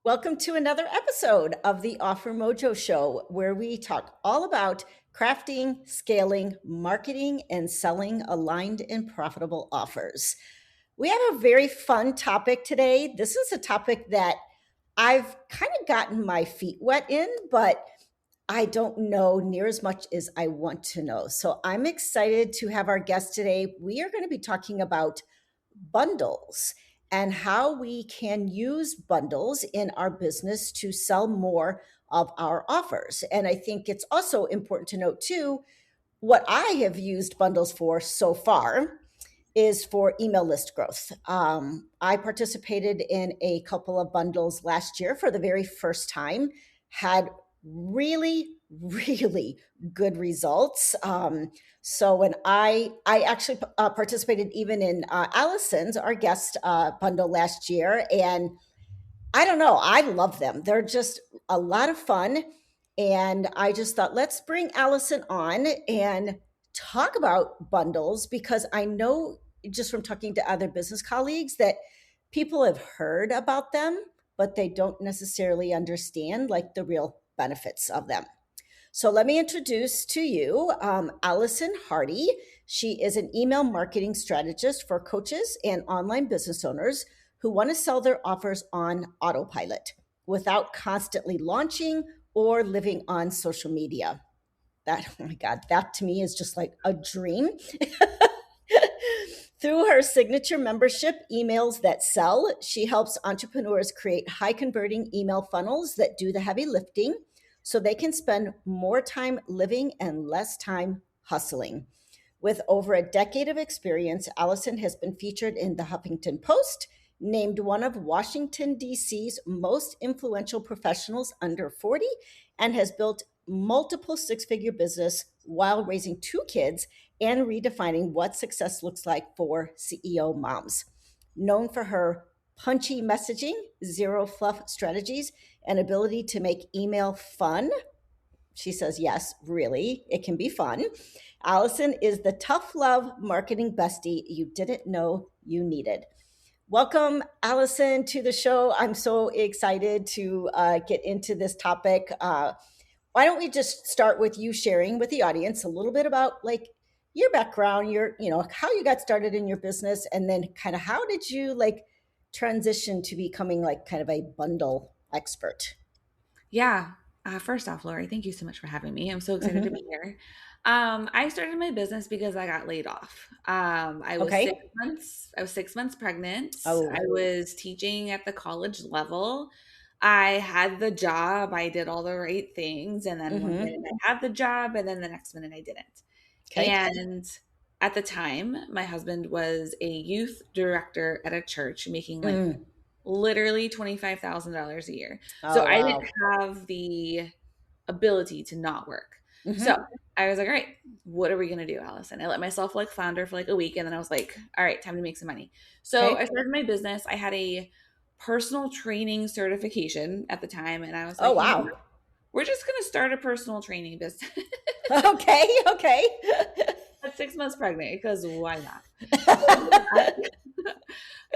Welcome to another episode of the Offer Mojo Show, where we talk all about crafting, scaling, marketing, and selling aligned and profitable offers. We have a very fun topic today. This is a topic that I've kind of gotten my feet wet in, but I don't know near as much as I want to know. So I'm excited to have our guest today. We are going to be talking about bundles and how we can use bundles in our business to sell more of our offers. And I think it's also important to note, too, what I have used bundles for so far is for email list growth. I participated in a couple of bundles last year for the very first time, had really good results. So when I actually participated even in Allison's, our guest bundle last year, and I don't know, I love them. They're just a lot of fun. And I just thought, let's bring Allison on and talk about bundles because I know just from talking to other business colleagues that people have heard about them, but they don't necessarily understand like the real benefits of them. So let me introduce to you Allison Hardy. She is an email marketing strategist for coaches and online business owners who want to sell their offers on autopilot without constantly launching or living on social media. That, oh my God, that to me is just like a dream. Through her signature membership, Emails That Sell, she helps entrepreneurs create high converting email funnels that do the heavy lifting so they can spend more time living and less time hustling. With over a decade of experience, Allison has been featured in the Huffington Post, named one of Washington, D.C.'s most influential professionals under 40, and has built multiple six-figure business while raising two kids and redefining what success looks like for CEO moms. Known for her punchy messaging, zero fluff strategies, and ability to make email fun. She says, yes, really, it can be fun. Allison is the tough love marketing bestie you didn't know you needed. Welcome, Allison, to the show. I'm so excited to get into this topic. Why don't we just start with you sharing with the audience a little bit about like your background, how you got started in your business, and then kind of how did you like transition to becoming like kind of a bundle expert? Yeah. First off, Lori, thank you so much for having me. I'm so excited to Hmm. be here. I started my business because I got laid off. I was six Okay. months. I was 6 months pregnant. I Oh, was teaching at the college level. I had the job. I did all the right things, and then one minute hmm. I had the job, and then the next minute I didn't. Okay. And at the time, my husband was a youth director at a church, making like Mm. literally $25,000 a year. So Oh, I didn't wow. have the ability to not work. So Hmm. I was like, all right, what are we going to do, Allison? I let myself like flounder for like a week. And then I was like, all right, time to make some money. So I Okay. started my business. I had a personal training certification at the time. And I was Oh, like, you know wow. what? We're just going to start a personal training business Okay. Okay. at 6 months pregnant because why not? So I did that.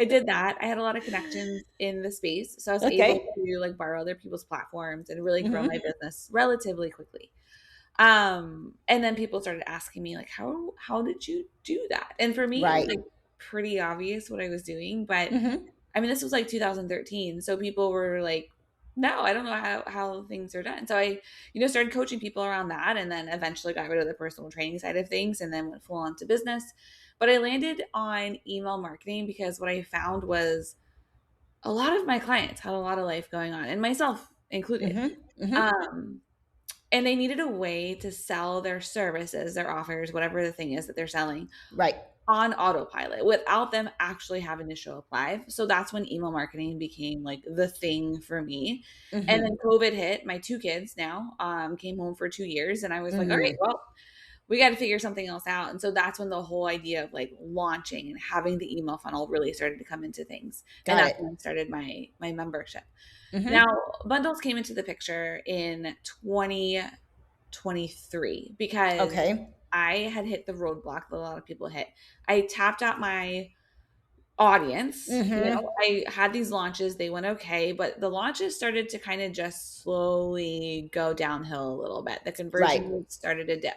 I did that. I had a lot of connections in the space. So I was able Okay. to like borrow other people's platforms and really grow my Hmm. business relatively quickly. And then people started asking me like, how did you do that? And for me, it was Right. like pretty obvious what I was doing. But Hmm. I mean, this was like 2013. So people were like, no, I don't know how things are done. So I, started coaching people around that and then eventually got rid of the personal training side of things and then went full on to business. But I landed on email marketing because what I found was a lot of my clients had a lot of life going on and myself included. Hmm. Hmm. Um, and they needed a way to sell their services, their offers, whatever the thing is that they're selling Right. on autopilot without them actually having to show up live. So that's when email marketing became like the thing for me. And then Hmm. COVID hit. My two kids now came home for 2 years, and I was like, all right, Hmm. well, we got to figure something else out. And so that's when the whole idea of like launching and having the email funnel really started to come into things. And Got that's it. when I started my membership. Now, Hmm. bundles came into the picture in 2023 because Okay. I had hit the roadblock that a lot of people hit. I tapped out my audience. Mm-hmm. I had these launches, they went okay, but the launches started to kind of just slowly go downhill a little bit. The conversion Right. rates started to dip.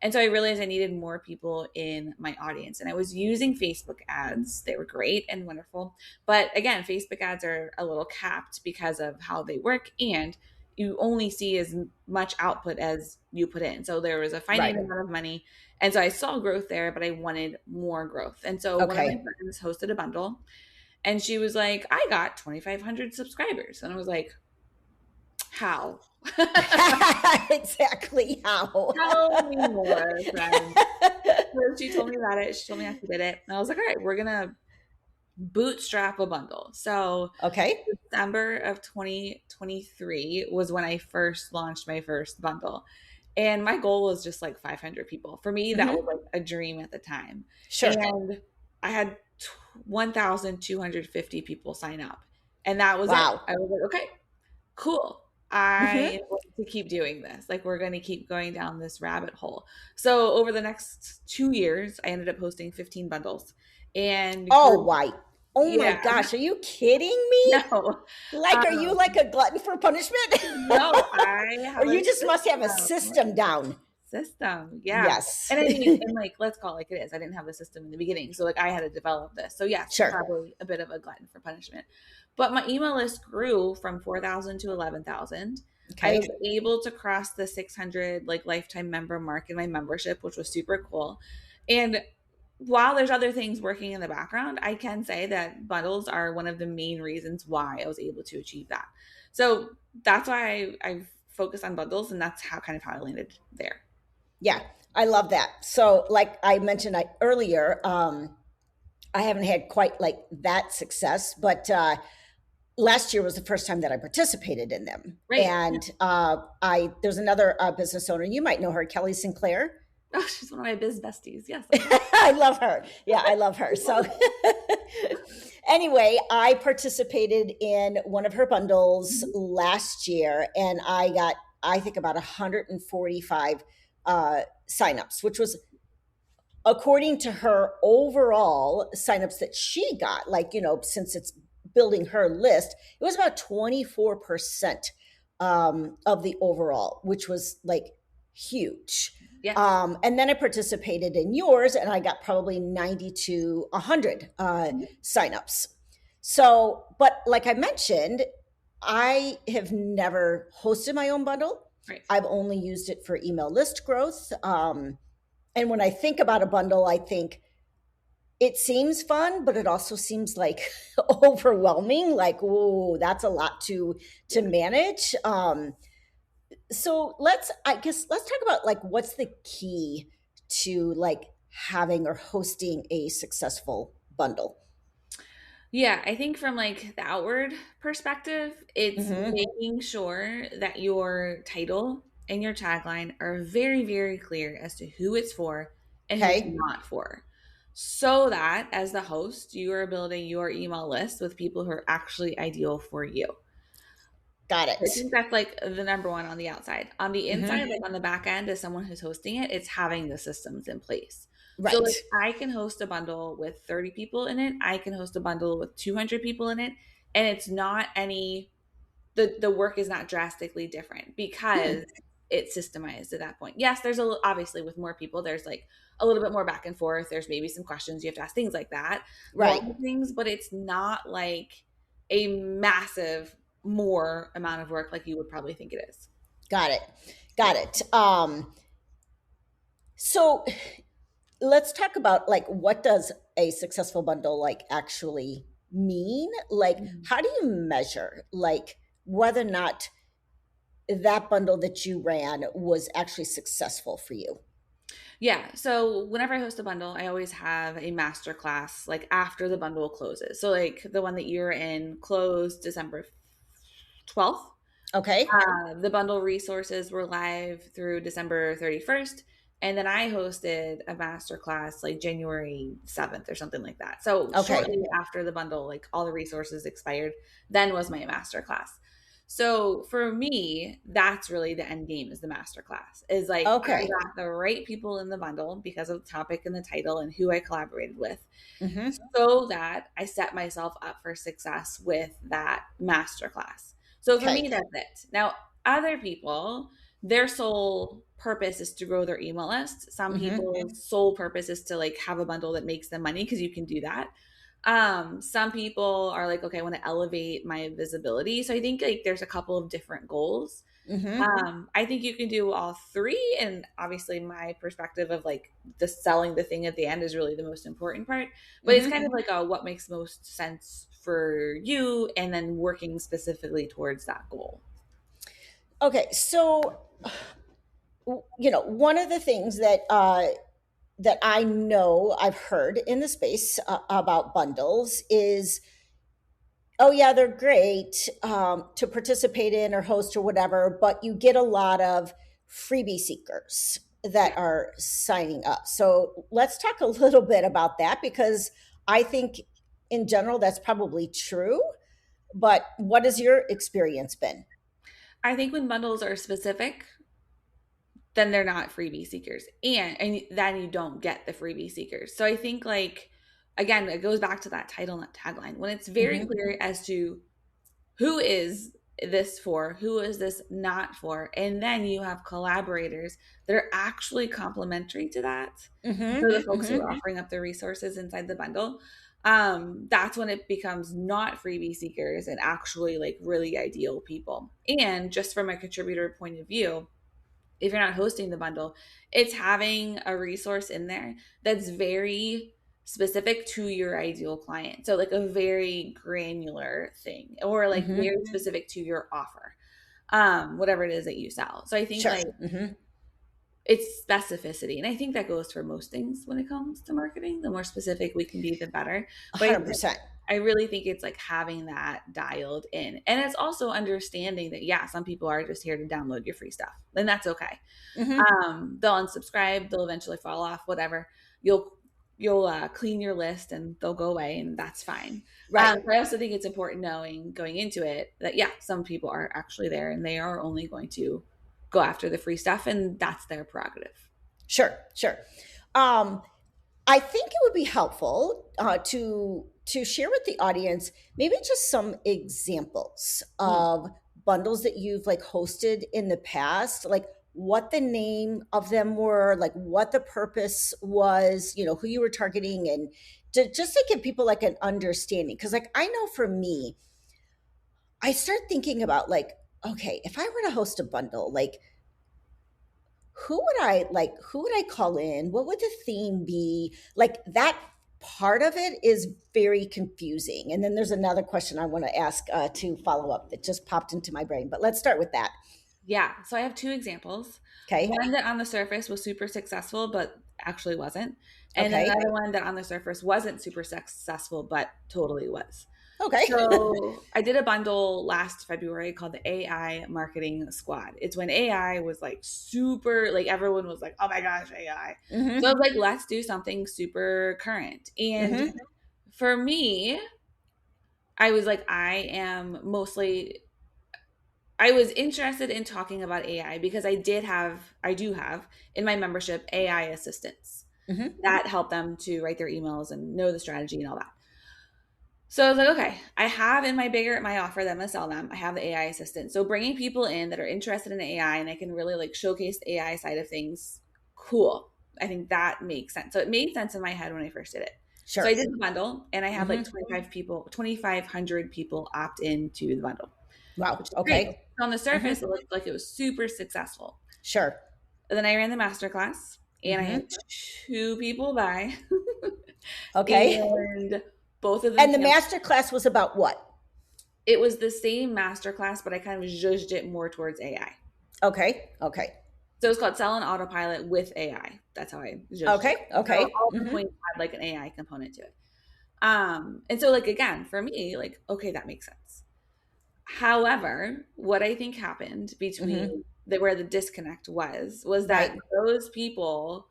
And so I realized I needed more people in my audience. And I was using Facebook ads. They were great and wonderful. But again, Facebook ads are a little capped because of how they work. And you only see as much output as you put in. So there was a finite Right. amount of money. And so I saw growth there, but I wanted more growth. And so one of my Okay. friends hosted a bundle and she was like, I got 2,500 subscribers. And I was like, how? Exactly how. Tell me more, friend. So she told me about it. She told me how she did it. And I was like, all right, we're going to bootstrap a bundle. So Okay. December of 2023 was when I first launched my first bundle. And my goal was just like 500 people. For me, that was Mm-hmm. like a dream at the time. Sure. And I had 1,250 people sign up. And that was it. Wow. I was like, okay, cool. Mm-hmm. I want to keep doing this. Like, we're going to keep going down this rabbit hole. So, over the next 2 years, I ended up posting 15 bundles and Oh, grew. why? Oh my Yeah, gosh, are you kidding me? no. Like, are you Um, like a glutton for punishment? no, I Or have a you just must have a system. system down. Yeah. Yes. And I mean, and like, let's call it like it is. I didn't have the system in the beginning. So, like, I had to develop this. So, yes, Sure. probably a bit of a glutton for punishment. But my email list grew from 4,000 to 11,000. I Okay. was able to cross the 600 like lifetime member mark in my membership, which was super cool. And while there's other things working in the background, I can say that bundles are one of the main reasons why I was able to achieve that. So that's why I focus on bundles, and that's how I landed there. Yeah, I love that. So, like I mentioned earlier, I haven't had quite like that success, but last year was the first time that I participated in them. Right. And I there's another business owner, you might know her, Kelly Sinclair. Oh, she's one of my biz besties. Yes. I love her. Yeah, I love her. So anyway, I participated in one of her bundles last year and I got, I think, about 145 signups, which was, according to her, overall signups that she got, like, since it's building her list, it was about 24% of the overall, which was like huge. Yes. And then I participated in yours and I got probably 90 to 100 signups. So, but like I mentioned, I have never hosted my own bundle. Right. I've only used it for email list growth. And when I think about a bundle, I think it seems fun, but it also seems like overwhelming. Like, oh, that's a lot to manage. So let's talk about like what's the key to like having or hosting a successful bundle. Yeah, I think from like the outward perspective, it's Mm-hmm. making sure that your title and your tagline are very, very clear as to who it's for and who it's Okay, not for. So that as the host, you are building your email list with people who are actually ideal for you. got I it. think that's like the number one on the outside. On the inside, Mm-hmm. like on the back end, as someone who's hosting it, it's having the systems in place. So Right. like I can host a bundle with 30 people in it. I can host a bundle with 200 people in it. And it's not any, the work is not drastically different Hmm. because it's systemized at that point. Yes, there's obviously with more people, there's like a little bit more back and forth. There's maybe some questions you have to ask, things like that, Right. multiple things, but it's not like a massive more amount of work like you would probably think it is. Got it. Got it. So let's talk about like what does a successful bundle like actually mean? Like, Mhm. how do you measure like whether or not that bundle that you ran was actually successful for you? Yeah. So whenever I host a bundle, I always have a master class like after the bundle closes. So like the one that you're in closed December 12th. Okay. The bundle resources were live through December 31st. And then I hosted a master class like January 7th or something like that. So Okay. shortly after the bundle, like all the resources expired, then was my master class. So for me, that's really the end game, is the masterclass. Is like I Okay. got the right people in the bundle because of the topic and the title and who I collaborated with, Mm-hmm. so that I set myself up for success with that masterclass. So for Okay. me, that's it. Now, other people, their sole purpose is to grow their email list. Some Mm-hmm. people's sole purpose is to like have a bundle that makes them money, because you can do that. Some people are like, okay, I want to elevate my visibility. So I think like there's a couple of different goals. Mm-hmm. I think you can do all three. And obviously, my perspective of like the selling the thing at the end is really the most important part. But it's Mm-hmm. kind of like a what makes most sense for you, and then working specifically towards that goal. Okay. So, one of the things that I know I've heard in the space about bundles is, oh yeah, they're great to participate in or host or whatever, but you get a lot of freebie seekers that Yeah. are signing up. So let's talk a little bit about that, because I think in general that's probably true. But what has your experience been? I think when bundles are specific, then they're not freebie seekers. And then you don't get the freebie seekers. So I think like again, it goes back to that title and that tagline. When it's very Hmm. clear as to who is this for, who is this not for, and then you have collaborators that are actually complementary to that, Hmm. so the folks who Hmm. are offering up the resources inside the bundle, that's when it becomes not freebie seekers and actually like really ideal people. And just from a contributor point of view, if you're not hosting the bundle, it's having a resource in there that's very specific to your ideal client. So like a very granular thing, or like Hmm. very specific to your offer. Whatever it is that you sell. So I think Sure. like Hmm. it's specificity. And I think that goes for most things when it comes to marketing. The more specific we can be, the better. But 100%. I really think it's like having that dialed in. And it's also understanding that, yeah, some people are just here to download your free stuff. And that's okay. Hmm. They'll unsubscribe, they'll eventually fall off, whatever. You'll clean your list and they'll go away, and that's fine. Right. But I also think it's important knowing going into it that, yeah, some people are actually there and they are only going to go after the free stuff, and that's their prerogative. Sure. Sure. Um, I think it would be helpful to share with the audience maybe just some examples Mm. of bundles that you've like hosted in the past, like what the name of them were, like what the purpose was, who you were targeting, and just to give people like an understanding. Because like I know for me, I start thinking about like, okay, if I were to host a bundle, like who would I call in? What would the theme be? Like that part of it is very confusing. And then there's another question I want to ask to follow up that just popped into my brain. But let's start with that. Yeah. So I have two examples. Okay. One that on the surface was super successful, but actually wasn't. And Okay. another one that on the surface wasn't super successful, but totally was. Okay. So I did a bundle last February called the AI Marketing Squad. It's when AI was like super, like everyone was like, oh my gosh, AI. So I Mm-hmm. was like, let's do something super current. And Mm-hmm. for me, I was like, I was interested in talking about AI because I do have in my membership AI assistants Mm-hmm. that help them to write their emails and know the strategy and all that. So I was like, okay, I have in my offer that I'm gonna sell them, I have the AI assistant. So bringing people in that are interested in AI and I can really like showcase the AI side of things, cool. I think that makes sense. So it made sense in my head when I first did it. So I Sure. did the bundle and I had like Mm-hmm. 25 people, 2,500 people opt into the bundle, Wow. which is great. Okay. On the Mm-hmm. surface, it looked like it was super successful. Sure. And then I ran the masterclass and I had Mm-hmm. two people buy, Okay. and both of them And the canceled. master class was about what? It was the same masterclass, but I kind of judged it more towards AI. Okay. Okay. So it was called Sell on Autopilot with AI. That's how I judged it. Okay. So Okay. all the Mm-hmm. points had like an AI component to it. And so like again, for me, like, okay, that makes sense. However, what I think happened Mm-hmm. between where the disconnect was that Right. those people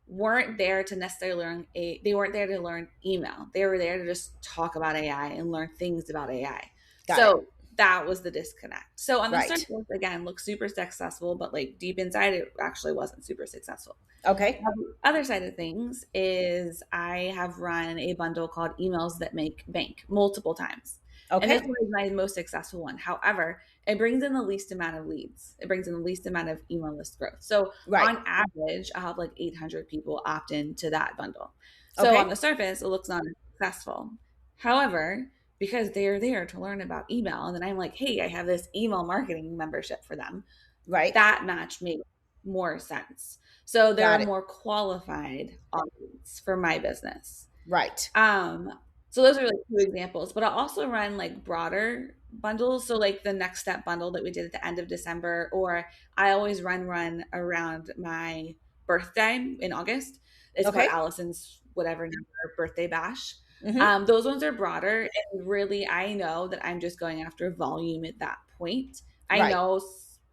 weren't there to necessarily they weren't there to learn email. They were there to just talk about AI and learn things about AI. Got it. So that was the disconnect. So on the Right. surface, again, looks super successful, but like deep inside, it actually wasn't super successful. Okay. Now, the other side of things is I have run a bundle called Emails That Make Bank multiple times. And this Okay. one is my most successful one. However, it brings in the least amount of leads. It brings in the least amount of email list growth. So Right. on average, I'll have like 800 people opt into that bundle. So on Okay. the surface, it looks not as successful. However, because they are there to learn about email, and then I'm like, hey, I have this email marketing membership for them, Right. that match made more sense. So they're a Got it. more qualified audience for my business. Right. Um, so those are like two examples, but I'll also run like broader bundles. So like the next step bundle that we did at the end of December, or I always run around my birthday in August. It's called Okay. Allison's whatever number birthday bash. Mm-hmm. Those ones are broader, and really I know that I'm just going after volume at that point. I Right. know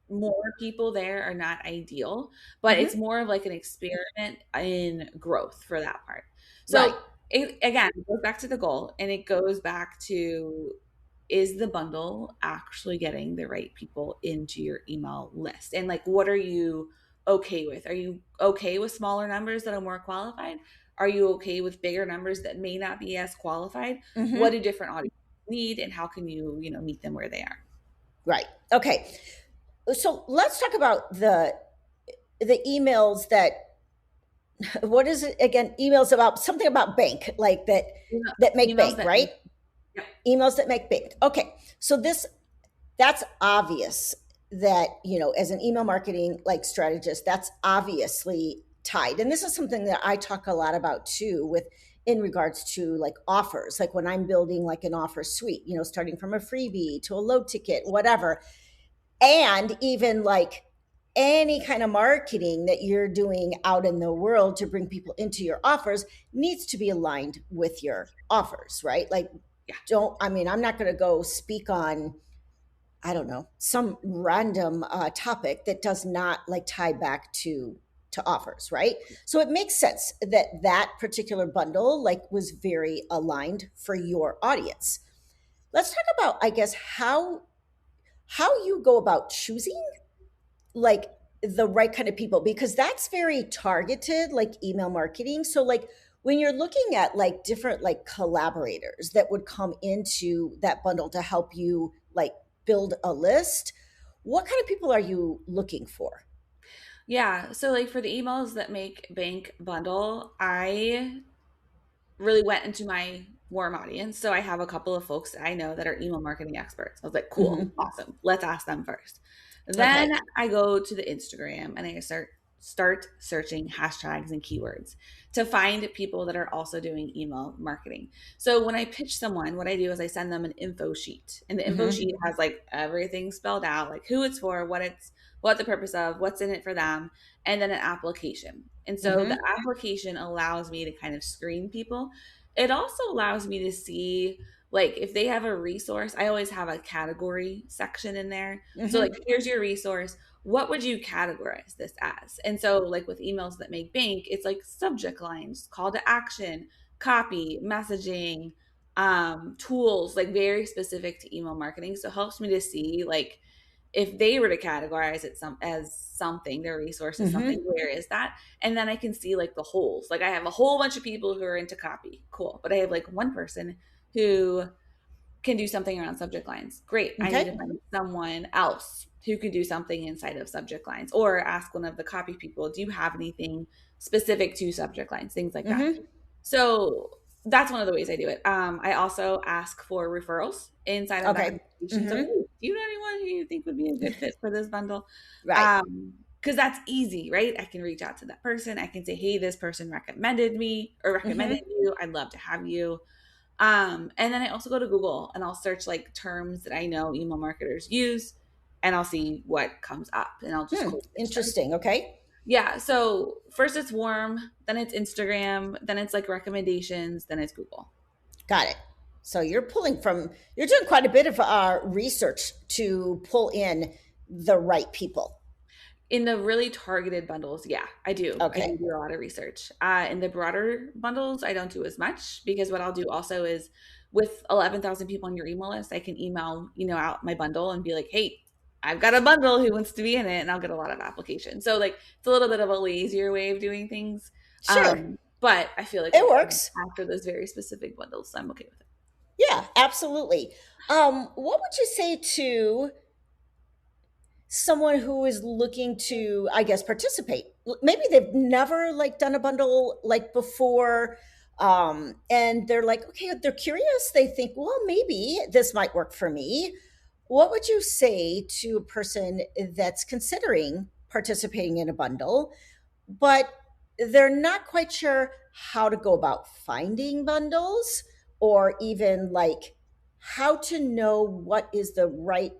more people there are not ideal, but Mm-hmm. it's more of like an experiment in growth for that part. Right. So it again it goes back to the goal, and it goes back to, is the bundle actually getting the right people into your email list? And like, what are you okay with? Are you okay with smaller numbers that are more qualified? Are you okay with bigger numbers that may not be as qualified? What Mm-hmm. do different audiences need, and how can you, meet them where they are? Right. Okay. So let's talk about the emails that, what is it again? Emails about something about bank, like that Email- that make Emails bank, that right? make, yeah. Emails that make bank. Okay. So that's obvious that, as an email marketing like strategist, that's obviously tied. And this is something that I talk a lot about too, with in regards to like offers, like when I'm building like an offer suite, starting from a freebie to a low ticket, whatever. And even like any kind of marketing that you're doing out in the world to bring people into your offers needs to be aligned with your offers, right? Like, Yeah. I'm not going to go speak on, I don't know, some random topic that does not like tie back to offers, right? So it makes sense that that particular bundle like was very aligned for your audience. Let's talk about, I guess, how you go about choosing like the right kind of people, because that's very targeted like email marketing. So like when you're looking at like different like collaborators that would come into that bundle to help you like build a list, what kind of people are you looking for? Yeah. So like for the Emails That Make Bank bundle, I really went into my warm audience. So I have a couple of folks that I know that are email marketing experts. I was like, cool, Hmm. awesome. Let's ask them first. Then Okay. I go to the Instagram and I start searching hashtags and keywords to find people that are also doing email marketing. So when I pitch someone, what I do is I send them an info sheet. And the info Hmm. sheet has like everything spelled out, like who it's for, what the purpose of, what's in it for them, and then an application. And so the Hmm. application allows me to kind of screen people. It also allows me to see, like, if they have a resource, I always have a category section in there. So, like, Hmm. here's your resource. What would you categorize this as? And so, like, with Emails That Make Bank, it's like subject lines, call to action, copy, messaging, tools, like very specific to email marketing. So, it helps me to see, like, if they were to categorize it as something, their resource is something, Hmm. where is that? And then I can see like the holes. Like I have a whole bunch of people who are into copy, cool, but I have like one person who can do something around subject lines. Great, I need to Okay. find someone else who can do something inside of subject lines, or ask one of the copy people, do you have anything specific to subject lines, things like that. Hmm. So that's one of the ways I do it. I also ask for referrals inside of that Okay. conversation. So, hey, Hmm. do you know anyone who you think would be a good fit for this bundle? Right. Because that's easy, right? I can reach out to that person. I can say, hey, this person recommended me or recommended Hmm. you. I'd love to have you. And then I also go to Google and I'll search like terms that I know email marketers use, and I'll see what comes up, and I'll just cold pitch them. Interesting. Okay. Yeah. So first it's warm, then it's Instagram, then it's like recommendations, then it's Google. Got it. So you're doing quite a bit of research to pull in the right people. In the really targeted bundles, yeah, I do. I Okay. do a lot of research. In the broader bundles, I don't do as much, because what I'll do also is with 11,000 people on your email list, I can email, out my bundle and be like, hey, I've got a bundle, who wants to be in it? And I'll get a lot of applications. So like it's a little bit of a lazier way of doing things. Sure. But I feel like It works. after those very specific bundles, so I'm okay with it. Yeah, absolutely. What would you say to someone who is looking to, I guess, participate? Maybe they've never like done a bundle like before, and they're like, okay, they're curious. They think, well, maybe this might work for me. What would you say to a person that's considering participating in a bundle, but they're not quite sure how to go about finding bundles, or even like how to know what is the right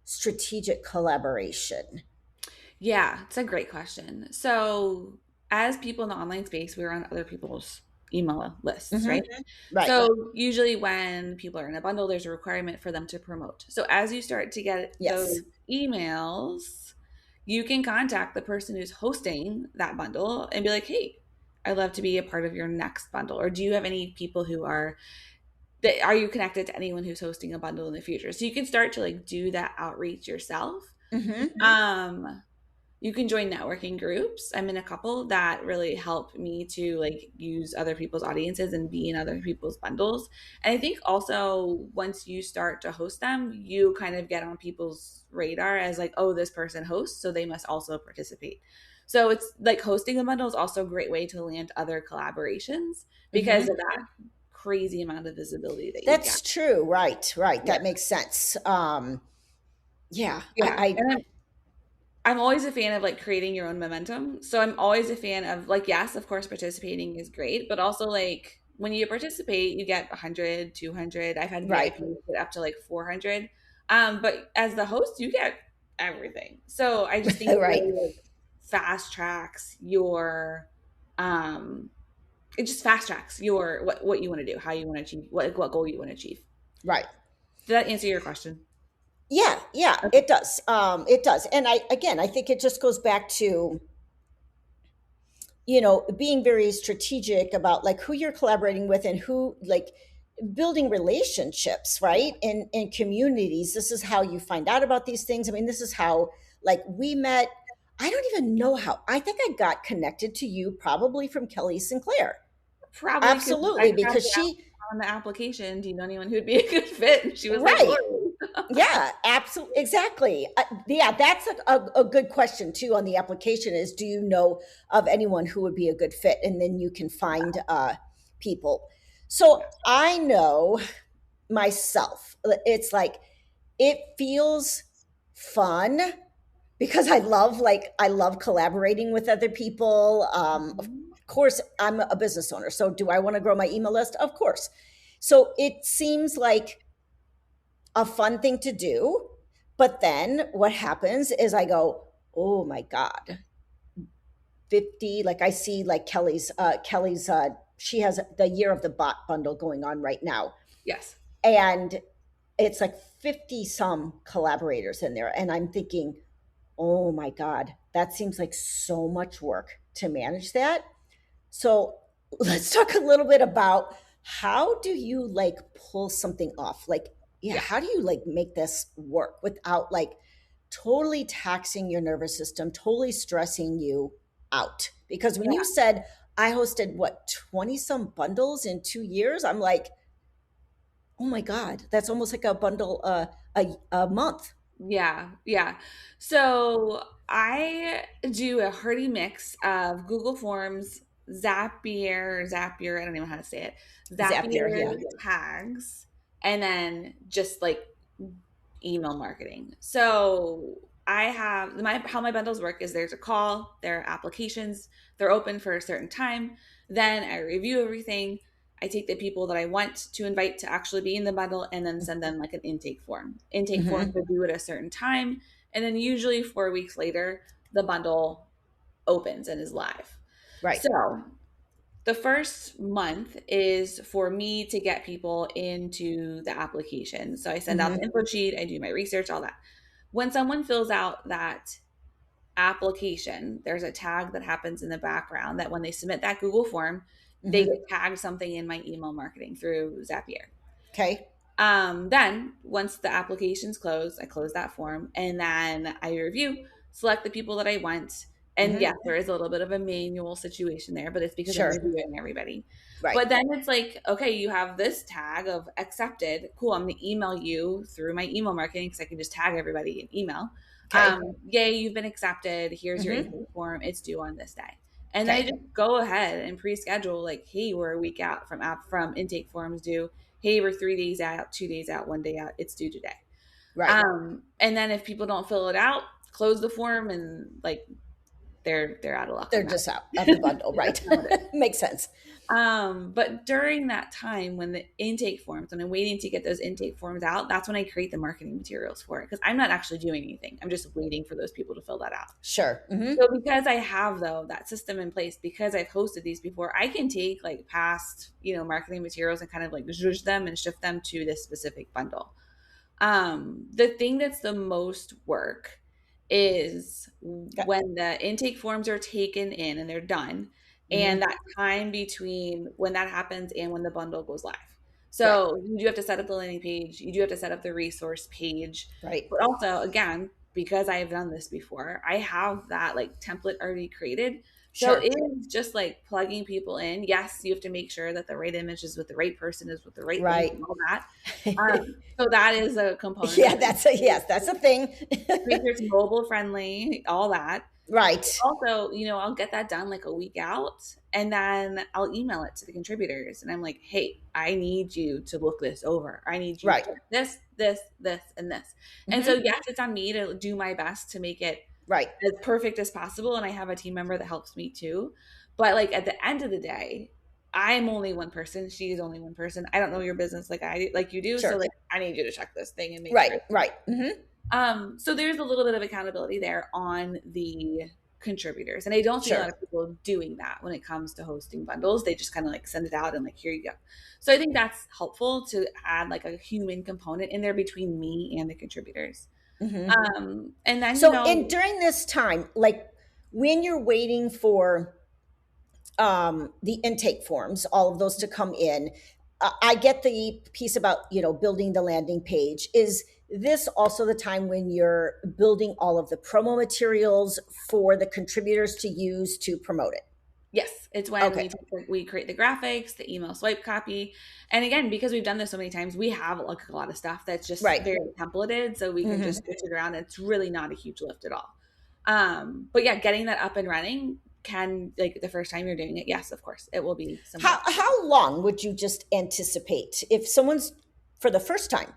strategic collaboration? Yeah, it's a great question. So, as people in the online space, we're on other people's email lists, Hmm. right? Right. So, usually when people are in a bundle, there's a requirement for them to promote. So, as you start to get those Yes. emails, you can contact the person who's hosting that bundle and be like, hey, I'd love to be a part of your next bundle. Or do you have any people who are you connected to anyone who's hosting a bundle in the future? So, you can start to like do that outreach yourself. Hmm. Um, you can join networking groups. I'm in a couple that really help me to like use other people's audiences and be in other people's bundles. And I think also once you start to host them, you kind of get on people's radar as like, oh, this person hosts, so they must also participate. So it's like hosting a bundle is also a great way to land other collaborations because Hmm. of that crazy amount of visibility that you get. That's true. Right. Right. Yeah. That makes sense. Yeah. Yeah. And I'm always a fan of like creating your own momentum. So I'm always a fan of like, yes, of course, participating is great, but also like when you participate, you get 100, 200. I've had Right. VIPs get up to like 400. But as the host, you get everything. So I just think it Right. really like fast tracks your, um, it just fast tracks your what you want to do, how you want to achieve, what goal you want to achieve. Right. Did that answer your question? Yeah. Yeah. Okay. It does. It does. And I think it just goes back to, being very strategic about like who you're collaborating with and who, like, building relationships, right? In communities. This is how you find out about these things. I mean, this is how like we met. I don't even know how. I think I got connected to you probably from Kelly Sinclair. Probably because I Absolutely, because probably asked she, on the application, do you know anyone who'd be a good fit? And she was like, right. Lori. Yeah, absolutely. Exactly. Yeah, that's a good question too on the application is, do you know of anyone who would be a good fit? And then you can find people. So Yeah. I know myself, it's like, it feels fun because I love collaborating with other people. Of Mhm. course, I'm a business owner. So do I want to grow my email list? Of course. So it seems like a fun thing to do. But then what happens is I go, oh my God, 50, like I see like Kelly's, she has the year of the bot bundle going on right now. Yes. And it's like 50 some collaborators in there. And I'm thinking, oh my God, that seems like so much work to manage that. So let's talk a little bit about how do you like pull something off? Like, yeah, Yeah. how do you like make this work without like totally taxing your nervous system, totally stressing you out? Because when you Yeah. said I hosted what, 20 some bundles in 2 years, I'm like, oh my God, that's almost like a bundle a month. Yeah. Yeah. So I do a hearty mix of Google Forms, Zapier, I don't even know how to say it, Zapier, Zapier yeah. tags, and then just like email marketing. So I have how my bundles work is there's a call, there are applications, they're open for a certain time. Then I review everything. I take the people that I want to invite to actually be in the bundle and then send them like an intake form. Intake Hmm. forms are due at a certain time. And then usually 4 weeks later, the bundle opens and is live. Right. So the first month is for me to get people into the application. So I send out Hmm. the info sheet, I do my research, all that. When someone fills out that application, there's a tag that happens in the background that when they submit that Google form, they Hmm. get tagged something in my email marketing through Zapier. Okay. Then once the application's closed, I close that form and then I review, select the people that I want. And Mm-hmm. yes, there is a little bit of a manual situation there, but it's because I'm Sure. reviewing everybody. Right. But then it's like, okay, you have this tag of accepted. Cool. I'm going to email you through my email marketing because I can just tag everybody in email. Okay. Yay, you've been accepted. Here's your Mm-hmm. intake form. It's due on this day. And then I Okay. just go ahead and pre-schedule like, hey, we're a week out from intake forms due. Hey, we're 3 days out, 2 days out, 1 day out. It's due today. Right. And then if people don't fill it out, close the form and like they're out of luck They're on that. just out of the bundle. That's Right. how it is. Makes sense. But during that time when the intake forms, when I'm waiting to get those intake forms out, that's when I create the marketing materials for it because I'm not actually doing anything. I'm just waiting for those people to fill that out. Sure. Mm-hmm. So because I have though that system in place, because I've hosted these before, I can take like past, marketing materials and kind of like zhuzh them and shift them to this specific bundle. The thing that's the most work is when the intake forms are taken in and they're done, Mm-hmm. and that time between when that happens and when the bundle goes live. Right. So you do have to set up the landing page, you do have to set up the resource page, Right. but also again, because I have done this before, I have that like template already created. So Sure. it is just like plugging people in. Yes, you have to make sure that the right image is with the right person, is with the right link Right. and all that. So that is a component Yeah, of it. yes, that's a thing. Make sure it's mobile friendly, all that. Right. Also, I'll get that done like a week out and then I'll email it to the contributors. And I'm like, hey, I need you to look this over. I need you Right. to this, and this. And so, Mm-hmm. yes, it's on me to do my best to make it Right. as perfect as possible. And I have a team member that helps me too. But like at the end of the day, I'm only one person. She is only one person. I don't know your business like you do. So Sure. like I need you to check this thing and make Right. sure. Right. Mm-hmm. So there's a little bit of accountability there on the contributors. And I don't see a lot Sure. of people doing that when it comes to hosting bundles. They just kind of like send it out and like, here you go. So I think that's helpful to add like a human component in there between me and the contributors. Mm-hmm. And then, So, during this time, like when you're waiting for the intake forms, all of those to come in, I get the piece about building the landing page. Is this also the time when you're building all of the promo materials for the contributors to use to promote it? yes, it's when Okay. we create the graphics, the email swipe copy. And again, because we've done this so many times, we have like a lot of stuff that's just Right. very templated. So we can Mm-hmm. just switch it around. It's really not a huge lift at all. But yeah, getting that up and running can, like the first time you're doing it, yes, of course, it will be some work. How long would you just anticipate if someone's for the first time?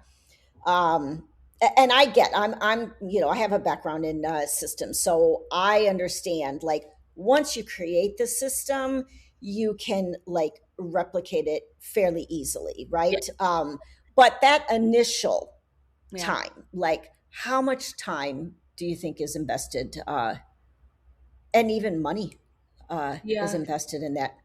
And I get I'm I have a background in systems, so I understand like once you create the system, you can like replicate it fairly easily, Yeah. right? But that initial Yeah. time, like how much time do you think is invested, and even money is Yeah. invested in that?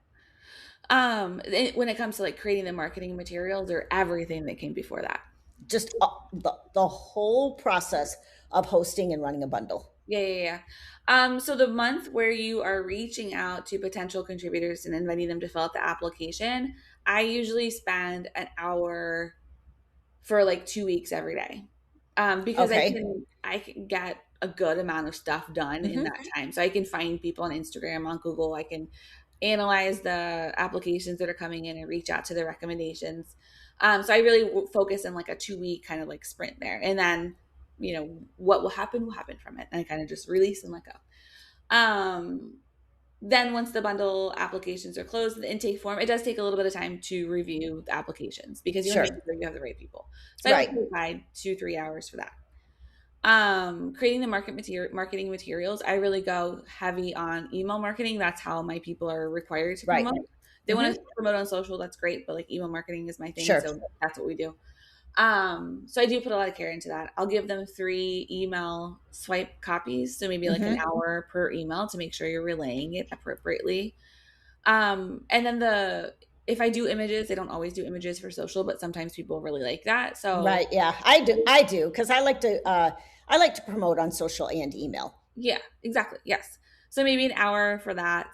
When it comes to like creating the marketing materials or everything that came before that. Just the whole process of hosting and running a bundle. Yeah. So the month where you are reaching out to potential contributors and inviting them to fill out the application, I usually spend an hour for like 2 weeks every day. Because Okay. I can get a good amount of stuff done in Mm-hmm. that time. So I can find people on Instagram, on Google. I can analyze the applications that are coming in and reach out to the recommendations. So I really focus in like a 2 week kind of like sprint there. And then, what will happen from it. And I kind of just release and let go. Um, then once the bundle applications are closed, the intake form, it does take a little bit of time to review the applications because you want to Sure. make sure you have the right people. So I Right. would provide 2-3 hours for that. Creating the marketing materials, I really go heavy on email marketing. That's how my people are required to Right. promote. They want Mm-hmm. to promote on social, that's great, but like email marketing is my thing, Sure. so that's what we do. So I do put a lot of care into that. I'll give them 3 email swipe copies, so maybe like an Mm-hmm. hour per email to make sure you're relaying it appropriately. And then if I do images, I don't always do images for social, but sometimes people really like that. So Right. Yeah, I do because I like to promote on social and email. yeah, exactly. Yes. So maybe an hour for that.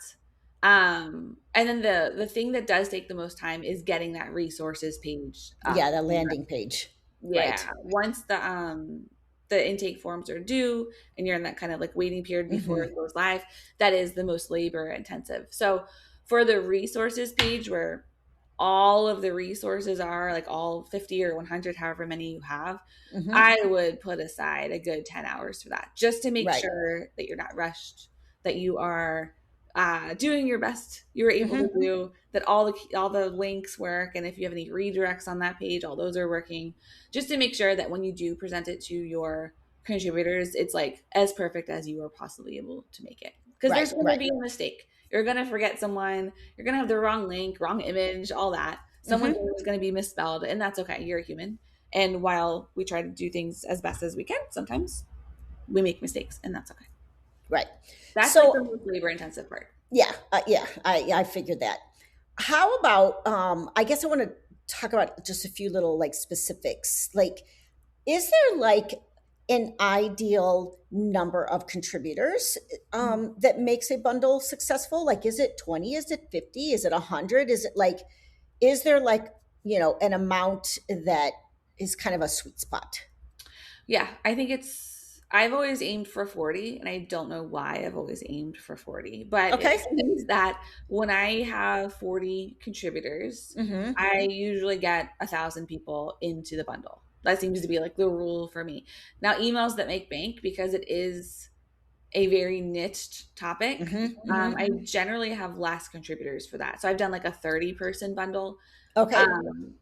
And then the thing that does take the most time is getting that resources page Yeah, up. the landing page. Yeah. Right. Once the intake forms are due and you're in that kind of like waiting period before Mm-hmm. it goes live, that is the most labor intensive. So for the resources page where all of the resources are like all 50 or 100, however many you have, Mm-hmm. I would put aside a good 10 hours for that just to make Right. sure that you're not rushed, that you are doing your best you're able to Mm-hmm. do, that all the links work, and if you have any redirects on that page, all those are working, just to make sure that when you do present it to your contributors, it's like as perfect as you are possibly able to make it. Because Right. there's going to Right. be a mistake. You're going to forget someone. You're going to have the wrong link, wrong image, all that. Someone's Mm-hmm. name is going to be misspelled, and that's okay. You're a human. And while we try to do things as best as we can, sometimes we make mistakes, and that's okay. Right. That's like the So most labor intensive part. yeah, I figured that. How about I guess I want to talk about just a few little like specifics. Like, is there like an ideal number of contributors that makes a bundle successful? Like, is it 20? Is it 50? Is it 100? Is it like, is there like, an amount that is kind of a sweet spot? Yeah, I think I've always aimed for 40, and I don't know why I've always aimed for 40, but it Okay. seems that when I have 40 contributors, Mm-hmm. I usually get 1,000 people into the bundle. That seems to be like the rule for me. Now, emails that make bank, because it is a very niched topic, Mm-hmm. Mm-hmm. I generally have less contributors for that. So I've done like a 30-person bundle, Okay.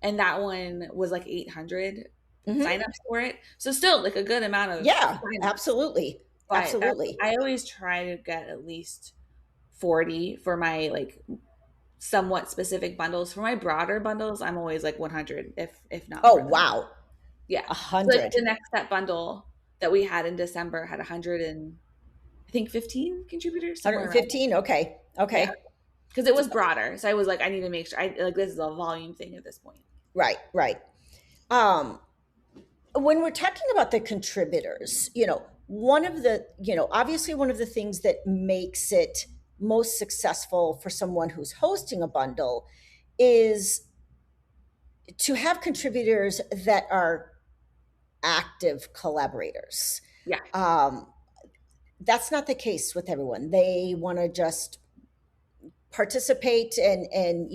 and that one was like 800 Mm-hmm. signups for it. So still like a good amount of Yeah, signups. absolutely. But Absolutely. I always try to get at least 40 for my like somewhat specific bundles. For my broader bundles, I'm always like 100, if not Oh, more than that. wow. Yeah. A So like hundred. the next step bundle that we had in December had 100 and I think 15 contributors, somewhere around there. 115. Okay. Yeah. Okay. Because it was broader. So I was like, I need to make sure I like this is a volume thing at this point. Right, right. Um, when we're talking about the contributors, obviously one of the things that makes it most successful for someone who's hosting a bundle is to have contributors that are active collaborators. Yeah. Um, that's not the case with everyone. They want to just participate and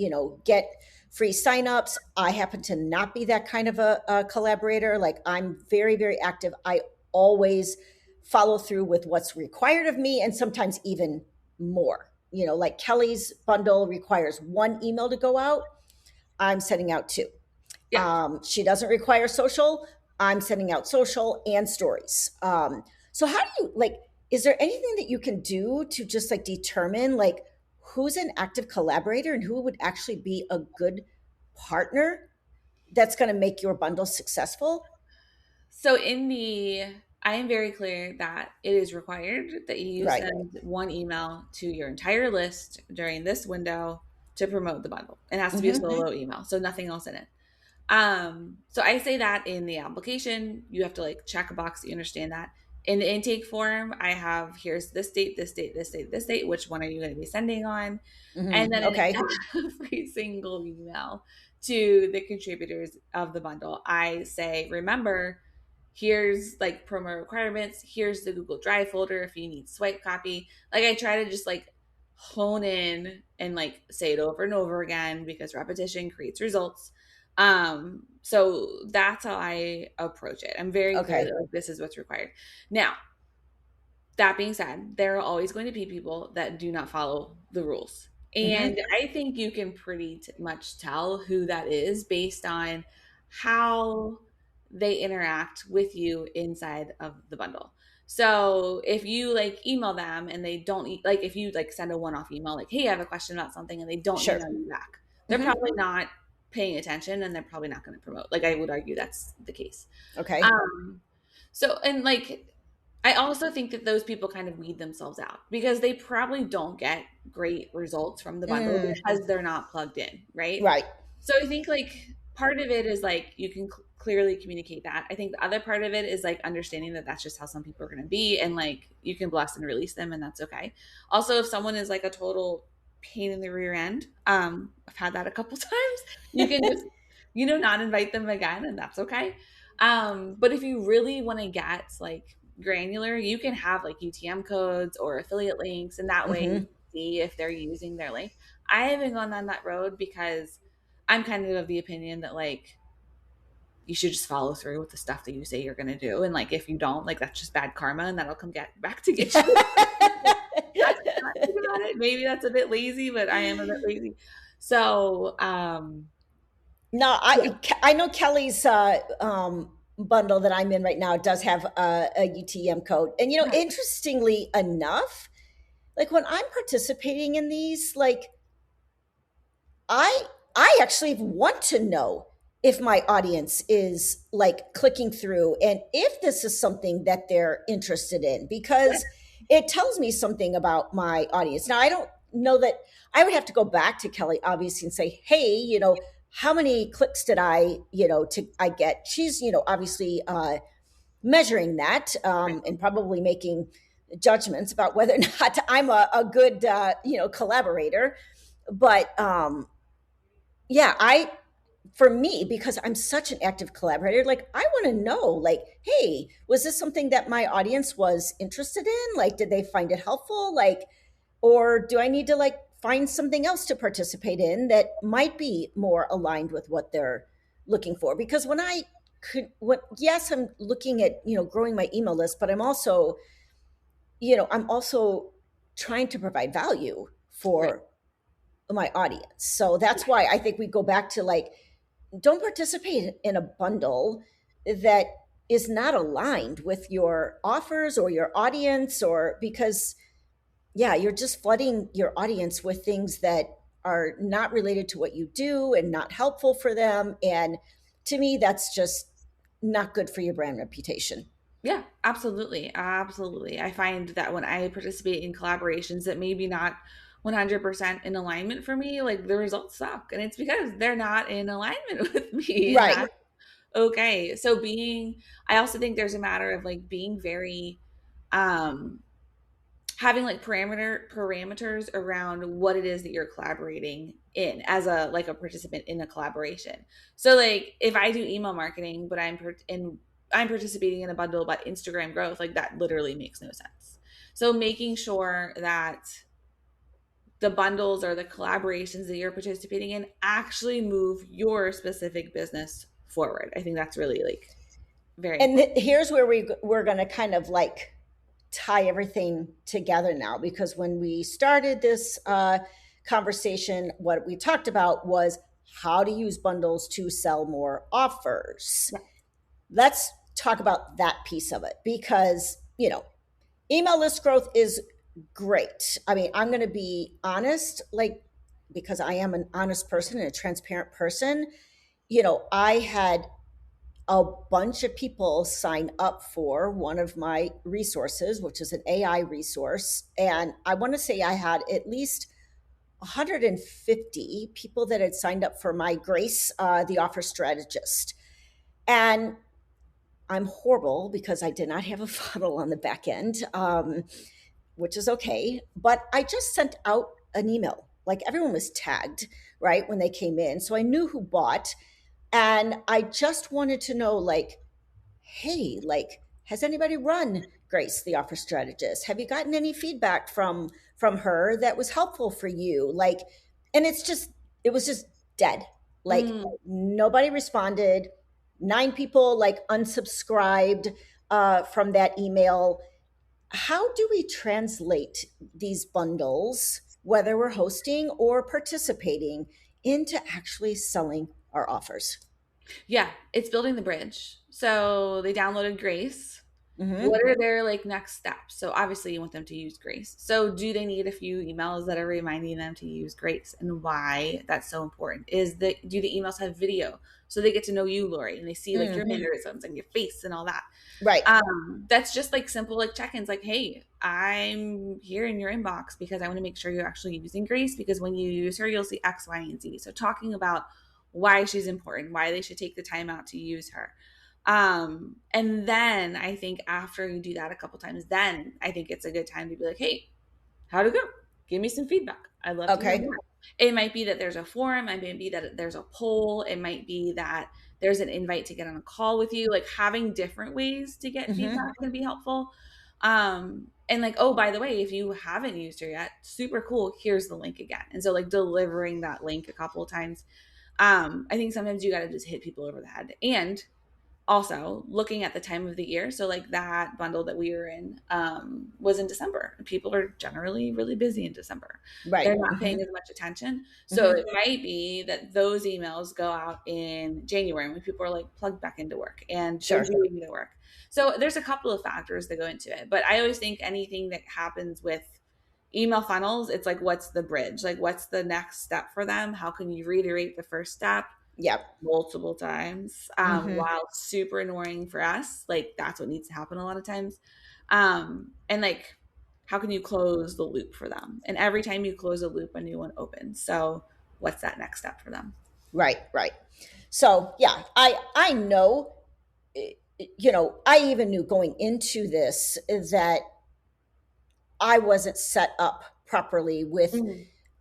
get free signups. I happen to not be that kind of a collaborator. Like, I'm very, very active. I always follow through with what's required of me, and sometimes even more. Like Kelly's bundle requires one email to go out. I'm sending out two. Yeah. She doesn't require social. I'm sending out social and stories. So how do you like? Is there anything that you can do to just like determine like who's an active collaborator and who would actually be a good partner that's going to make your bundle successful? So I am very clear that it is required that you Right. send one email to your entire list during this window to promote the bundle. It has to be a Mm-hmm. solo email, so nothing else in it. So I say that in the application, you have to like check a box that you understand that. In the intake form, I have here's this date, this date, this date, this date. Which one are you going to be sending on? And Mm-hmm. then in Okay. every single email to the contributors of the bundle, I say, remember, here's like promo requirements. Here's the Google Drive folder if you need swipe copy. Like I try to just like hone in and like say it over and over again because repetition creates results. So that's how I approach it. I'm very clear Okay. that like, this is what's required. Now, that being said, there are always going to be people that do not follow the rules. And Mm-hmm. I think you can pretty much tell who that is based on how they interact with you inside of the bundle. So if you like email them and they don't like if you like send a one-off email like, hey, I have a question about something, and they don't Sure. email you back, they're Mm-hmm. probably not paying attention, and they're probably not going to promote. Like I would argue that's the case. Okay. Um, so, and like, I also think that those people kind of weed themselves out because they probably don't get great results from the bundle Mm, because they're not plugged in, right? right. So I think like part of it is like you can clearly communicate that. I think the other part of it is like understanding that that's just how some people are going to be, and like you can bless and release them, and that's okay. Also, if someone is like a total pain in the rear end. I've had that a couple times. You can just, not invite them again, and that's okay. But if you really want to get like granular, you can have like UTM codes or affiliate links, and that way you Hmm. can see if they're using their link. I haven't gone down that road because I'm kind of the opinion that like you should just follow through with the stuff that you say you're going to do. And like, if you don't, like, that's just bad karma and that'll come get back to get you. That's not think about it. Maybe that's a bit lazy, but I am a bit lazy. So, No, yeah, I know Kelly's bundle that I'm in right now does have a UTM code, and yeah, interestingly enough, like when I'm participating in these, like I I actually want to know if my audience is like clicking through and if this is something that they're interested in, yeah, because it tells me something about my audience. Now I don't know that I would have to go back to Kelly obviously and say, "Hey, how many clicks did I get?" She's, obviously measuring that, right. and probably making judgments about whether or not I'm a good collaborator. But yeah, for me, because I'm such an active collaborator, like I want to know, like, hey, was this something that my audience was interested in? Like, did they find it helpful? Like, or do I need to like find something else to participate in that might be more aligned with what they're looking for? Because yes, I'm looking at, growing my email list, but I'm also trying to provide value Right. for my audience. So Yeah. that's why I think we go back to like, don't participate in a bundle that is not aligned with your offers or your audience, or because yeah, you're just flooding your audience with things that are not related to what you do and not helpful for them. And to me, that's just not good for your brand reputation. Yeah, absolutely. Absolutely. I find that when I participate in collaborations that maybe not 100% in alignment for me, like the results suck. And it's because they're not in alignment with me. And Right. that's okay. So I also think there's a matter of like being very, um, having like parameters around what it is that you're collaborating in as a participant in a collaboration. So like if I do email marketing but I'm participating in a bundle about Instagram growth, like that literally makes no sense. So making sure that the bundles or the collaborations that you're participating in actually move your specific business forward, I think that's really like very And important. here's where we're going to kind of like tie everything together now, because when we started this conversation, what we talked about was how to use bundles to sell more offers. Yeah. Let's talk about that piece of it, because email list growth is great. I mean, I'm going to be honest, like, because I am an honest person and a transparent person. I had a bunch of people sign up for one of my resources, which is an AI resource. And I want to say I had at least 150 people that had signed up for my Grace, the offer strategist. And I'm horrible because I did not have a funnel on the back end, which is okay. But I just sent out an email. Like everyone was tagged, right, when they came in. So I knew who bought. And I just wanted to know, like, hey, like, has anybody run Grace, the offer strategist? Have you gotten any feedback from her that was helpful for you? Like, and it was just dead. Like Mm. nobody responded. 9 people like unsubscribed from that email. How do we translate these bundles, whether we're hosting or participating, into actually selling our offers? Yeah, it's building the bridge. So they downloaded Grace. Hmm. What are their like next steps? So obviously you want them to use Grace. So do they need a few emails that are reminding them to use Grace? And why that's so important is that do the emails have video so they get to know you, Lori, and they see like your Mm, mannerisms and your face and all that. right. That's just like simple like check-ins like, hey, I'm here in your inbox because I want to make sure you're actually using Grace because when you use her, you'll see X, Y, and Z. So talking about why she's important, why they should take the time out to use her. And then I think after you do that a couple times, then I think it's a good time to be like, hey, how'd it go? give me some feedback. I'd love to hear Okay. more. It might be that there's a forum. It might be that there's a poll. It might be that there's an invite to get on a call with you. Like having different ways to get feedback can be helpful. And like, oh, by the way, if you haven't used her yet, super cool. Here's the link again. And so like delivering that link a couple of times. I think sometimes you got to just hit people over the head. And also looking at the time of the year. So like that bundle that we were in was in December. People are generally really busy in December. Right. They're not paying as much attention. So it might be that those emails go out in January when people are like plugged back into work and they're doing their work. So there's a couple of factors that go into it. But I always think anything that happens with email funnels, it's like, what's the bridge? Like, what's the next step for them? How can you reiterate the first step? Yep. Multiple times, while super annoying for us. Like that's what needs to happen a lot of times. And like, how can you close the loop for them? And every time you close a loop, a new one opens. So what's that next step for them? Right. So yeah, I know, I even knew going into this that I wasn't set up properly with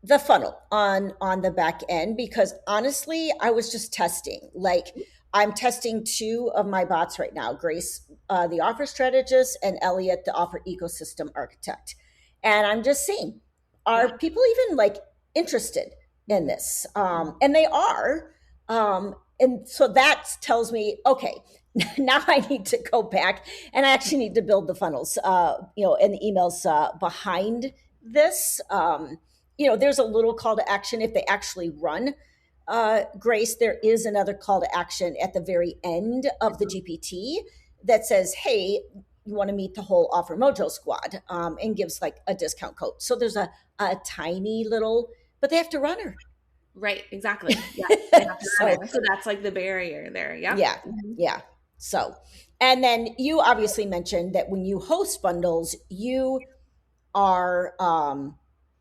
the funnel on the back end, because honestly, I was just testing. Like I'm testing two of my bots right now, Grace, the offer strategist, and Elliot, the offer ecosystem architect. And I'm just seeing, are people even like interested in this? And they are. And so that tells me, okay, now I need to go back and I actually need to build the funnels, and the emails behind this. There's a little call to action if they actually run. Grace, there is another call to action at the very end of the GPT that says, hey, you want to meet the whole Offer Mojo squad, and gives like a discount code. So there's a tiny little, but they have to run her. Right, exactly. Yeah, they have to run her. So that's like the barrier there. Yeah. So, and then you obviously mentioned that when you host bundles, you are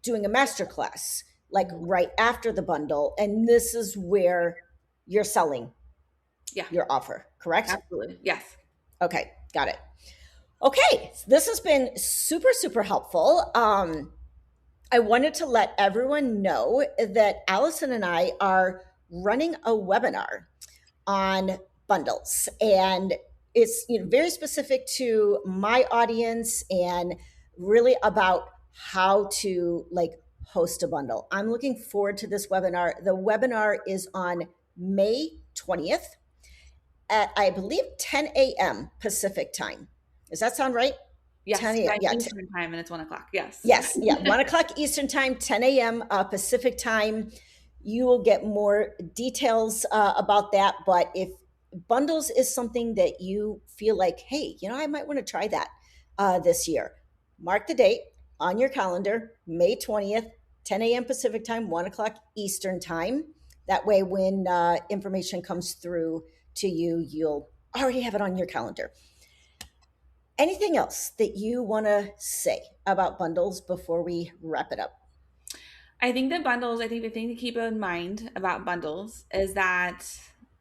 doing a masterclass like right after the bundle, and this is where you're selling your offer, correct? Absolutely. Yes. Okay, got it. Okay, this has been super, super helpful. I wanted to let everyone know that Allison and I are running a webinar on bundles, and it's very specific to my audience and really about how to like host a bundle. I'm looking forward to this webinar. The webinar is on May 20th at, I believe, 10 a.m. Pacific time. Does that sound right? Yes, 10 a.m. Eastern time, and it's 1 o'clock. Yes. 1 o'clock Eastern time, 10 a.m. Pacific time. You will get more details about that. But if bundles is something that you feel like, hey, I might want to try that this year, mark the date on your calendar, May 20th, 10 a.m. Pacific time, 1 o'clock Eastern time. That way, when information comes through to you, you'll already have it on your calendar. Anything else that you want to say about bundles before we wrap it up? I think the thing to keep in mind about bundles is that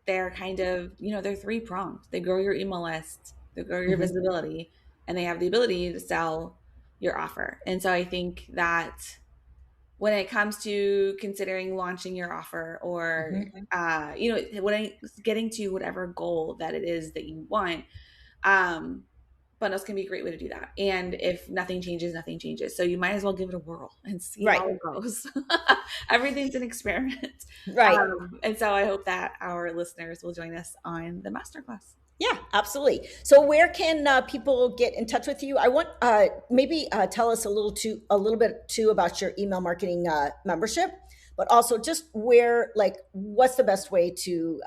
they're kind of, they're three pronged. They grow your email list, they grow your visibility, and they have the ability to sell your offer. And so I think that when it comes to considering launching your offer or, getting to whatever goal that it is that you want, bundles can be a great way to do that. And if nothing changes, nothing changes. So you might as well give it a whirl and see how it goes. Everything's an experiment. Right. And so I hope that our listeners will join us on the masterclass. Yeah, absolutely. So where can people get in touch with you? I want maybe tell us a little bit too about your email marketing membership, but also just what's the best way to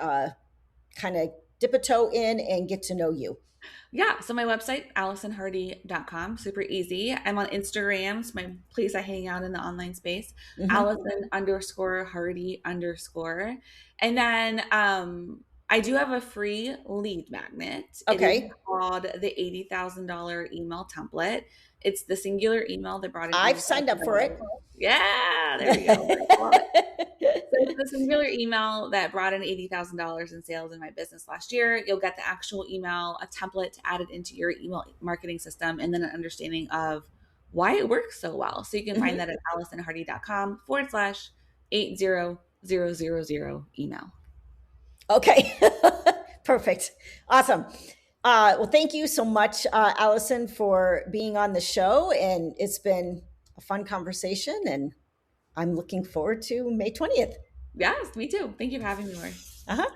kind of dip a toe in and get to know you? Yeah. So my website, AllisonHardy.com, super easy. I'm on Instagram. It's my place I hang out in the online space, Allison_Hardy_. And then I do have a free lead magnet. Okay. It is called the $80,000 email template. It's the singular email that brought it. I've signed up for it. Yeah, there you go. So it's the singular email that brought in $80,000 in sales in my business last year. You'll get the actual email, a template to add it into your email marketing system, and then an understanding of why it works so well. So you can find Mhm. that at AllisonHardy.com/80000 email. Okay. Perfect. Awesome. Well, thank you so much, Allison, for being on the show. And it's been a fun conversation. And I'm looking forward to May 20th. Yes, me too. Thank you for having me, Lori. Uh huh.